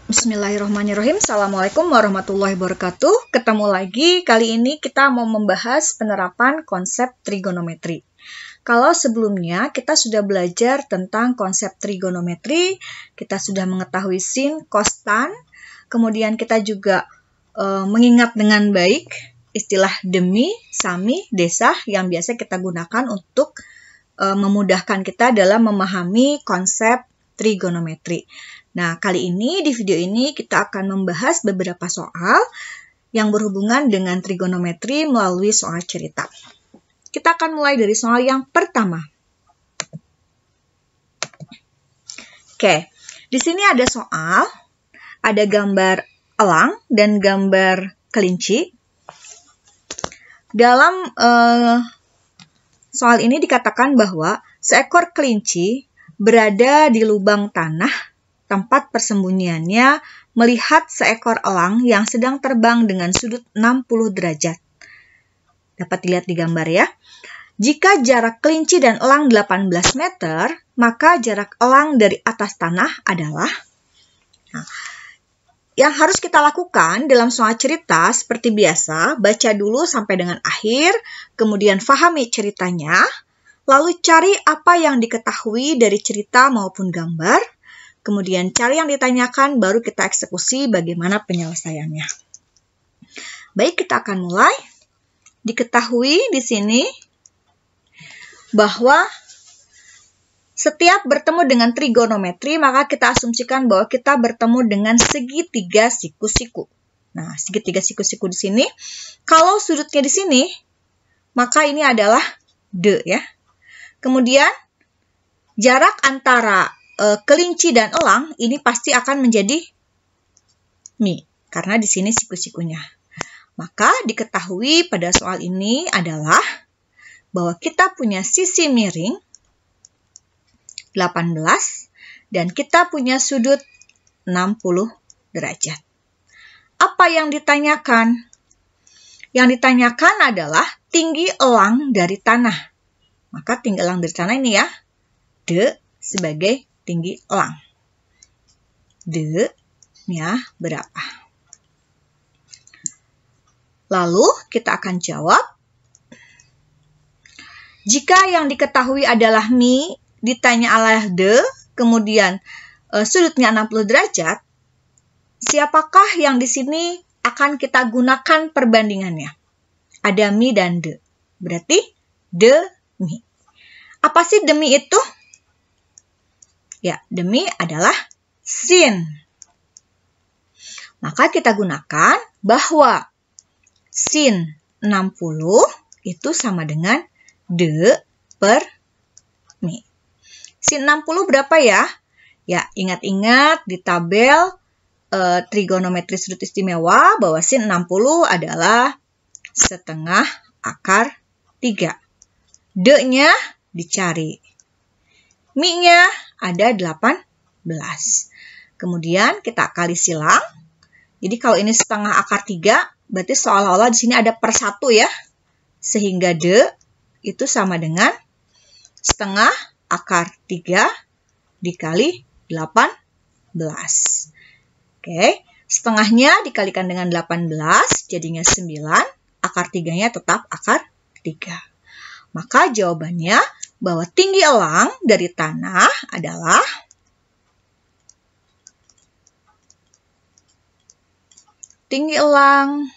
Bismillahirrahmanirrahim. Assalamualaikum warahmatullahi wabarakatuh. Ketemu lagi, kali ini kita mau membahas penerapan konsep trigonometri. Kalau sebelumnya kita sudah belajar tentang konsep trigonometri, kita sudah mengetahui sin, cos, tan, kemudian kita juga mengingat dengan baik istilah demi, sami, desah yang biasa kita gunakan untuk memudahkan kita dalam memahami konsep trigonometri. Nah, kali ini di video ini kita akan membahas beberapa soal yang berhubungan dengan trigonometri melalui soal cerita. Kita akan mulai dari soal yang pertama. Oke, di sini ada soal, ada gambar elang dan gambar kelinci. Dalam soal ini dikatakan bahwa seekor kelinci berada di lubang tanah tempat persembunyiannya melihat seekor elang yang sedang terbang dengan sudut 60 derajat. Dapat dilihat di gambar ya. Jika jarak kelinci dan elang 18 meter, maka jarak elang dari atas tanah adalah... yang harus kita lakukan dalam soal cerita seperti biasa, baca dulu sampai dengan akhir, kemudian fahami ceritanya, lalu cari apa yang diketahui dari cerita maupun gambar, kemudian cari yang ditanyakan, baru kita eksekusi bagaimana penyelesaiannya. Baik, kita akan mulai. Diketahui di sini bahwa setiap bertemu dengan trigonometri, maka kita asumsikan bahwa kita bertemu dengan segitiga siku-siku. Nah, segitiga siku-siku di sini, kalau sudutnya di sini, maka ini adalah D ya. Kemudian, jarak antara kelinci dan elang ini pasti akan menjadi mi, karena di sini siku-sikunya. Maka diketahui pada soal ini adalah bahwa kita punya sisi miring 18 dan kita punya sudut 60 derajat. Apa yang ditanyakan? Yang ditanyakan adalah tinggi elang dari tanah. Maka tinggi elang dari tanah ini ya, D sebagai tinggi elang. D-nya berapa? Lalu kita akan jawab. Jika yang diketahui adalah mi, ditanya adalah D, kemudian sudutnya 60 derajat, siapakah yang di sini akan kita gunakan perbandingannya? Ada mi dan D. Berarti D, mi. Apa sih demi itu? Ya, demi adalah sin. Maka kita gunakan bahwa sin 60 itu sama dengan D per mi. Sin 60 berapa ya? Ya, ingat-ingat di tabel trigonometri sudut istimewa bahwa sin 60 adalah setengah akar 3. D-nya dicari. Mi-nya ada 18. Kemudian kita kali silang. Jadi kalau ini setengah akar 3, berarti seolah-olah di sini ada per 1 ya. Sehingga D itu sama dengan setengah akar 3 dikali 18. Oke, setengahnya dikalikan dengan 18, jadinya 9. Akar 3-nya tetap akar 3. Maka jawabannya bahwa tinggi elang dari tanah adalah tinggi elang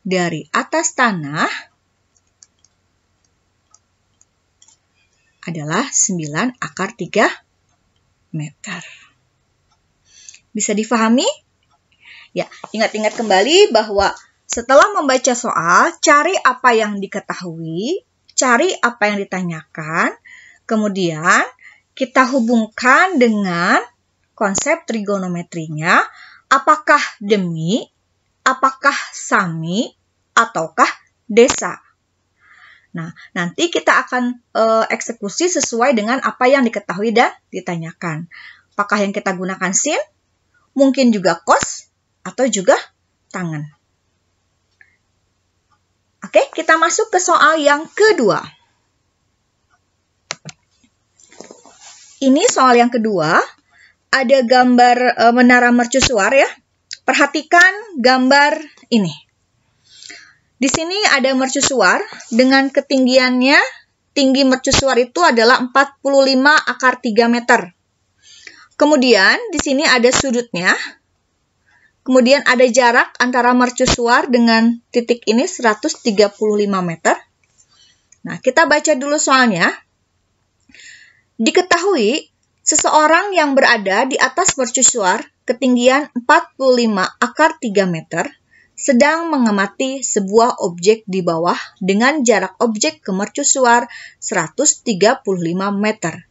dari atas tanah adalah 9 akar 3 meter. Bisa difahami? Ya, ingat-ingat kembali bahwa setelah membaca soal, cari apa yang diketahui, cari apa yang ditanyakan, kemudian kita hubungkan dengan konsep trigonometrinya, apakah demi, apakah sami, ataukah desa. Nah, nanti kita akan eksekusi sesuai dengan apa yang diketahui dan ditanyakan. Apakah yang kita gunakan sin, mungkin juga cos, atau juga tangen. Oke, kita masuk ke soal yang kedua. Ini soal yang kedua. ada gambar menara mercusuar ya. Perhatikan gambar ini. Di sini ada mercusuar dengan ketinggiannya, tinggi mercusuar itu adalah 45 akar 3 meter. Kemudian di sini ada sudutnya. Kemudian ada jarak antara mercusuar dengan titik ini 135 meter. Nah, kita baca dulu soalnya. Diketahui seseorang yang berada di atas mercusuar ketinggian 45 akar 3 meter sedang mengamati sebuah objek di bawah dengan jarak objek ke mercusuar 135 meter.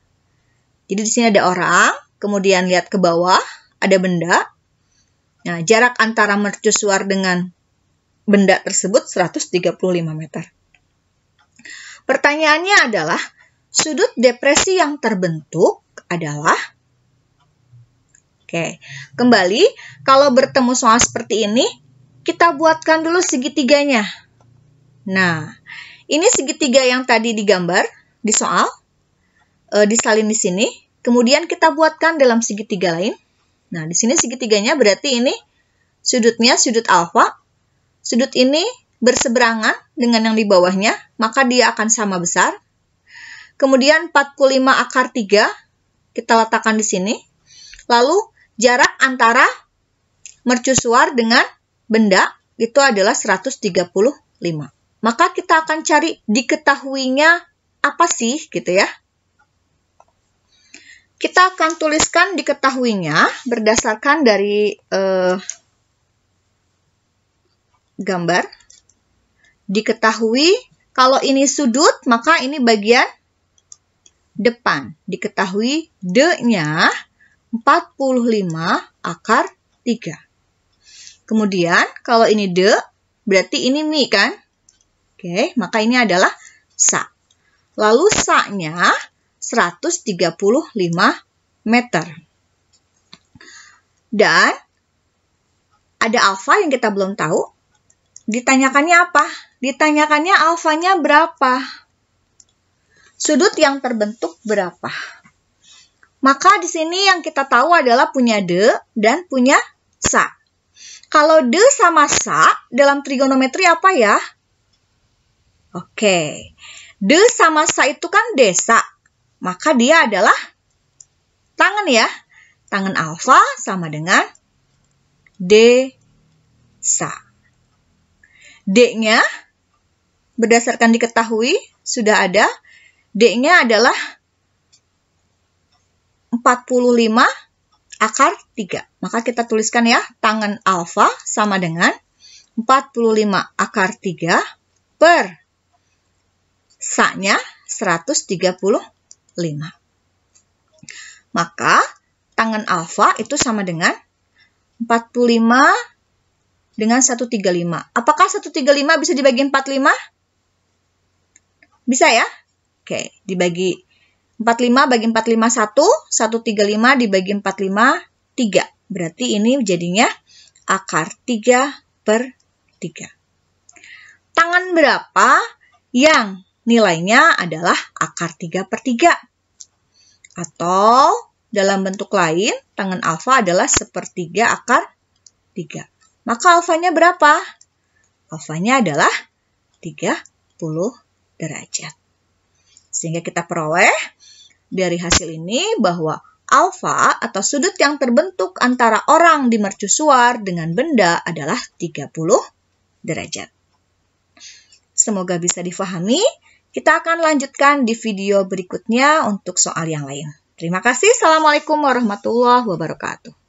Jadi di sini ada orang, kemudian lihat ke bawah, ada benda. Nah, jarak antara mercusuar dengan benda tersebut 135 meter. Pertanyaannya adalah, sudut depresi yang terbentuk adalah... Oke, kembali, kalau bertemu soal seperti ini, kita buatkan dulu segitiganya. Nah, ini segitiga yang tadi digambar di soal, disalin di sini. Kemudian kita buatkan dalam segitiga lain. Nah, di sini segitiganya berarti ini sudutnya sudut alfa. Sudut ini berseberangan dengan yang di bawahnya, maka dia akan sama besar. Kemudian 45 akar 3 kita letakkan di sini. Lalu jarak antara mercusuar dengan benda itu adalah 135. Maka kita akan cari diketahuinya apa sih gitu ya. Kita akan tuliskan diketahuinya berdasarkan dari gambar. Diketahui kalau ini sudut, maka ini bagian depan. Diketahui D-nya 45 akar 3. Kemudian, kalau ini D, berarti ini Mi kan? Oke, maka ini adalah Sa. Lalu Sa-nya 135 meter. Dan, ada alfa yang kita belum tahu. Ditanyakannya apa? Ditanyakannya alfanya berapa? Sudut yang terbentuk berapa? Maka di sini yang kita tahu adalah punya D dan punya Sa. Kalau D sama Sa dalam trigonometri apa ya? Oke, D sama Sa itu kan desa. Maka dia adalah tangen ya. Tangen alfa sama dengan D Sa. D-nya berdasarkan diketahui sudah ada. D-nya adalah 45 akar 3. Maka kita tuliskan ya, tangen alfa sama dengan 45 akar 3 per Sa-nya 135. Maka tangen alfa itu sama dengan 45 dengan 135. Apakah 135 bisa dibagi 45? Bisa ya? Oke, dibagi 45 bagi 45 1, 135 dibagi 45 3. Berarti ini jadinya akar 3 per 3. Tangan berapa yang nilainya adalah akar 3 per 3? Atau dalam bentuk lain, tangen alfa adalah sepertiga akar 3. Maka alfanya berapa? Alfanya adalah 30 derajat. Sehingga kita peroleh dari hasil ini bahwa alfa atau sudut yang terbentuk antara orang di mercusuar dengan benda adalah 30 derajat. Semoga bisa difahami. Kita akan lanjutkan di video berikutnya untuk soal yang lain. Terima kasih. Assalamualaikum warahmatullahi wabarakatuh.